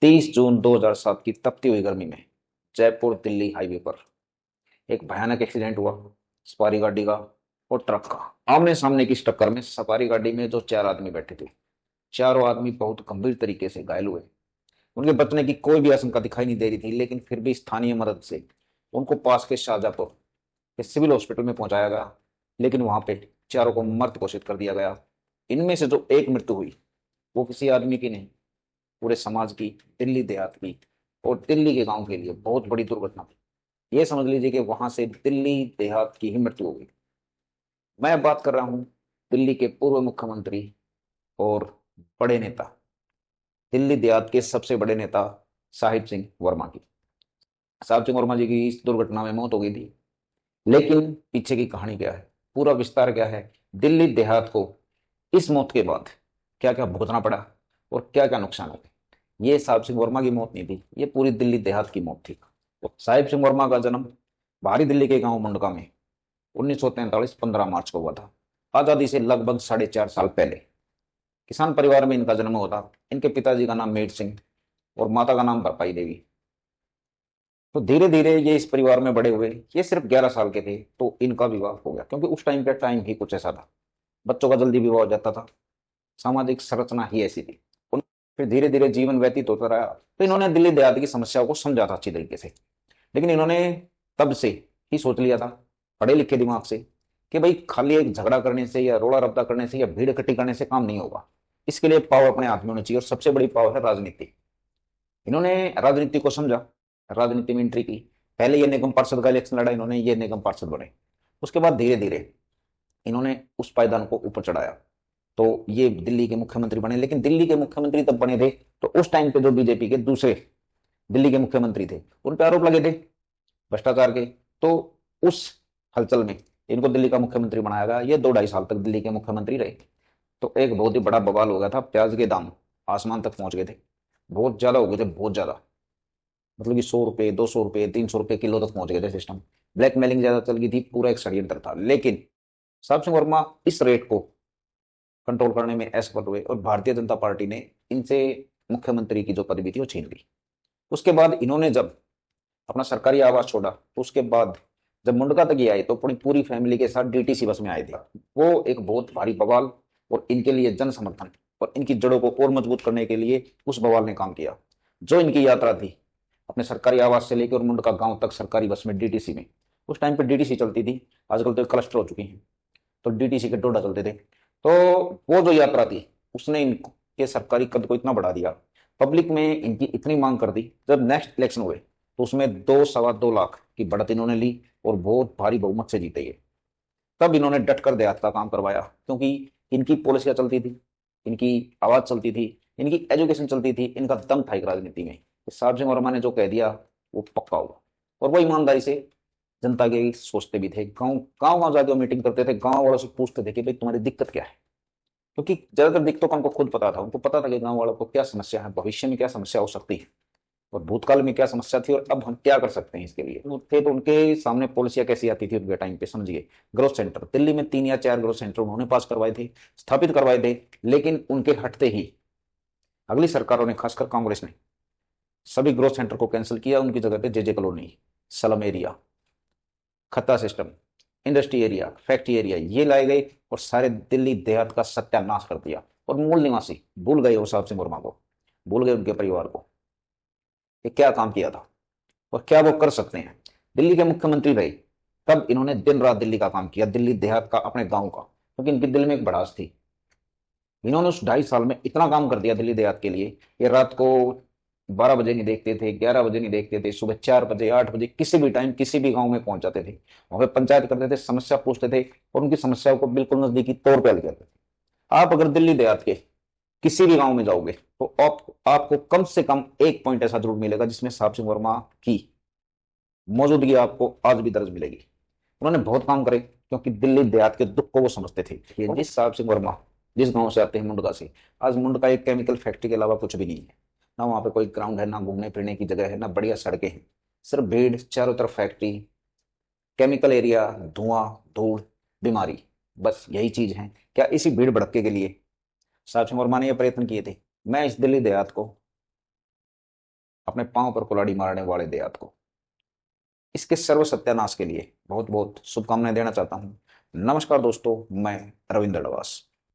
30 जून 2007 की तपती हुई गर्मी में जयपुर दिल्ली हाईवे पर एक भयानक एक्सीडेंट हुआ सफारी गाड़ी का और ट्रक का। आमने सामने की इस टक्कर में सफारी गाड़ी में जो 4 आदमी बैठे थे, चारों आदमी बहुत गंभीर तरीके से घायल हुए। उनके बचने की कोई भी आशंका दिखाई नहीं दे रही थी, लेकिन फिर भी स्थानीय मदद से उनको पास के शाहजहांपुर के सिविल हॉस्पिटल में पहुंचाया गया, लेकिन वहां पे चारों को मृत घोषित कर दिया गया। इनमें से जो एक मृत्यु हुई वो किसी आदमी की नहीं, पूरे समाज की, दिल्ली देहात की और दिल्ली के गांव के लिए बहुत बड़ी दुर्घटना थी। ये समझ लीजिए कि वहां से दिल्ली देहात की ही मृत्यु हो गई। मैं बात कर रहा हूं दिल्ली के पूर्व मुख्यमंत्री और बड़े नेता, दिल्ली देहात के सबसे बड़े नेता साहिब सिंह वर्मा की। साहिब सिंह वर्मा जी की इस दुर्घटना में मौत हो गई थी, लेकिन पीछे की कहानी क्या है, पूरा विस्तार क्या है, दिल्ली देहात को इस मौत के बाद क्या क्या भुगतना पड़ा और क्या क्या नुकसान हो गए। ये साहिब सिंह वर्मा की मौत नहीं थी, ये पूरी दिल्ली देहात की मौत थी। साहिब सिंह वर्मा का जन्म बाहरी दिल्ली के गांव मुंडका में 1943 15 मार्च को हुआ था, आजादी से लगभग 4.5 साल पहले। किसान परिवार में इनका जन्म हुआ था। इनके पिताजी का नाम मेर सिंह और माता का नाम बरपाई देवी। तो धीरे धीरे ये इस परिवार में बड़े हुए। ये सिर्फ 11 साल के थे तो इनका विवाह हो गया, क्योंकि उस टाइम का टाइम ही कुछ ऐसा था, बच्चों का जल्दी विवाह हो जाता था, सामाजिक संरचना ही ऐसी थी। फिर धीरे धीरे जीवन व्यतीत होता रहा, तो इन्होंने दिल्ली देहात की समस्याओं को समझा था अच्छी तरीके से। लेकिन इन्होंने तब से ही सोच लिया था, पढ़े लिखे दिमाग से, कि भाई खाली एक झगड़ा करने से या रोड़ा रप्ता करने से या भीड़ इकट्ठी करने से काम नहीं होगा। इसके लिए पावर अपने हाथ में होनी चाहिए, और सबसे बड़ी पावर है राजनीति। इन्होंने राजनीति को समझा, राजनीति में एंट्री की। पहले ये निगम पार्षद का इलेक्शन लड़ा इन्होंने, ये निगम पार्षद बने। उसके बाद धीरे धीरे इन्होंने उस पायदान को ऊपर चढ़ाया, तो ये दिल्ली के मुख्यमंत्री बने। लेकिन दिल्ली के मुख्यमंत्री तब बने थे तो उस टाइम पे जो बीजेपी के दूसरे दिल्ली के मुख्यमंत्री थे उन पे आरोप लगे थे भ्रष्टाचार के। तो उस हलचल में इनको दिल्ली का मुख्यमंत्री बनाया गया। ये 2-2.5 साल तक दिल्ली के मुख्यमंत्री रहे। तो एक बहुत ही बड़ा बवाल हो गया था, प्याज के दाम आसमान तक पहुंच गए थे, बहुत ज्यादा हो गए थे, बहुत ज्यादा। मतलब कि 100 रुपए, 200 रुपए, 300 रुपए किलो तक पहुंच गए थे। सिस्टम ब्लैकमेलिंग ज्यादा चल गई थी, पूरा एक षड्यंत्र था। लेकिन साहब सिंह वर्मा इस रेट को कंट्रोल करने में असफल हुए और भारतीय जनता पार्टी ने इनसे मुख्यमंत्री की जो पदवी थी वो छीन ली। उसके बाद इन्होंने जब अपना सरकारी आवास छोड़ा, तो उसके बाद जब मुंडका तक ये आए तो पूरी पूरी फैमिली के साथ डीटीसी बस में आए थे। वो एक बहुत भारी बवाल, और इनके लिए जन समर्थन और इनकी जड़ों को और मजबूत करने के लिए उस बवाल ने काम किया। जो इनकी यात्रा थी अपने सरकारी आवास से लेकर और मुंडका गांव तक सरकारी बस में डीटीसी में, उस टाइम पे डीटीसी चलती थी, आजकल तो क्लस्टर हो चुकी हैं, तो डीटीसी के डोडा चलते थे। तो वो जो यात्रा थी उसने इनके सरकारी कद को इतना बढ़ा दिया, पब्लिक में इनकी इतनी मांग कर दी। जब नेक्स्ट इलेक्शन हुए तो उसमें 2-2.25 लाख की बढ़त इन्होंने ली और बहुत भारी बहुमत से जीते ये। तब इन्होंने डट कर देहात का काम करवाया, क्योंकि इनकी पॉलिसियां चलती थी, इनकी आवाज चलती थी, इनकी एजुकेशन चलती थी, इनका दम था एक राजनीति में। साहब सिंह वर्मा ने जो कह दिया वो पक्का हुआ। और वो ईमानदारी से जनता के सोचते भी थे। गांव गांव गांव जाके मीटिंग करते थे, गांव वालों से पूछते थे कि भाई तुम्हारी दिक्कत क्या है, क्योंकि ज्यादातर दिक्कतों का उनको खुद पता था। उनको पता था कि गांव वालों को क्या समस्या है, भविष्य में क्या समस्या हो सकती है, और भूतकाल में क्या समस्या थी, और अब हम क्या कर सकते हैं इसके लिए। वो थे तो उनके सामने पॉलिसियां कैसी आती थी उनके टाइम पे, समझिए। ग्रोथ सेंटर दिल्ली में 3 या 4 ग्रोथ सेंटर उन्होंने पास करवाए थे, स्थापित करवाए थे। लेकिन उनके हटते ही अगली सरकारों ने, खासकर कांग्रेस ने, सभी ग्रोथ सेंटर को कैंसिल किया। उनकी जगह पे जेजे कॉलोनी, स्लम एरिया, खत्ता system, industry area, factory area ये लाए गए और सारे दिल्ली देहात का सत्यानाश कर दिया। और मूल निवासी भूल गए वो साहब सिंह वर्मा को, भूल गए उनके परिवार को, ये क्या काम किया था और क्या वो कर सकते हैं। दिल्ली के मुख्यमंत्री रहे तब इन्होंने दिन रात दिल्ली का काम किया, दिल्ली देहात का, अपने गांव का, क्योंकि इनके दिल में एक भड़ास थी। इन्होंने उस 2.5 साल में इतना काम कर दिया दिल्ली देहात के लिए। ये रात को 12 बजे नहीं देखते थे, 11 बजे नहीं देखते थे, सुबह 4 बजे, 8 बजे, किसी भी टाइम किसी भी गांव में पहुंच जाते थे। वहां पे पंचायत करते थे, समस्या पूछते थे और उनकी समस्याओं को बिल्कुल नजदीकी तौर पर हल करते थे। आप अगर दिल्ली देहात के किसी भी गांव में जाओगे तो आपको कम से कम एक पॉइंट ऐसा जरूर मिलेगा जिसमें साहब सिंह वर्मा की मौजूदगी आपको आज भी दर्ज मिलेगी। उन्होंने बहुत काम करे, क्योंकि दिल्ली देहात के दुख को वो समझते थे। ये जिस साहब सिंह वर्मा जिस गांव से आते हैं, मुंडका से, आज मुंडका एक केमिकल फैक्ट्री के अलावा कुछ भी नहीं है। ना वहां पे कोई ग्राउंड है, ना घूमने फिरने की जगह है, ना बढ़िया सड़कें हैं, सिर्फ भीड़, चारों तरफ फैक्ट्री, केमिकल एरिया, धुआं, धूल, बीमारी, बस यही चीज है। क्या इसी भीड़ भड़के के लिए साहब सिंह वर्मा ने यह प्रयत्न किए थे? मैं इस दिल्ली देहात को अपने पांव पर कुल्हाड़ी मारने वाले देहात को। इसके सर्व सत्यानाश के लिए बहुत बहुत शुभकामनाएं देना चाहता हूं। नमस्कार दोस्तों, मैं रविंद्र डवास।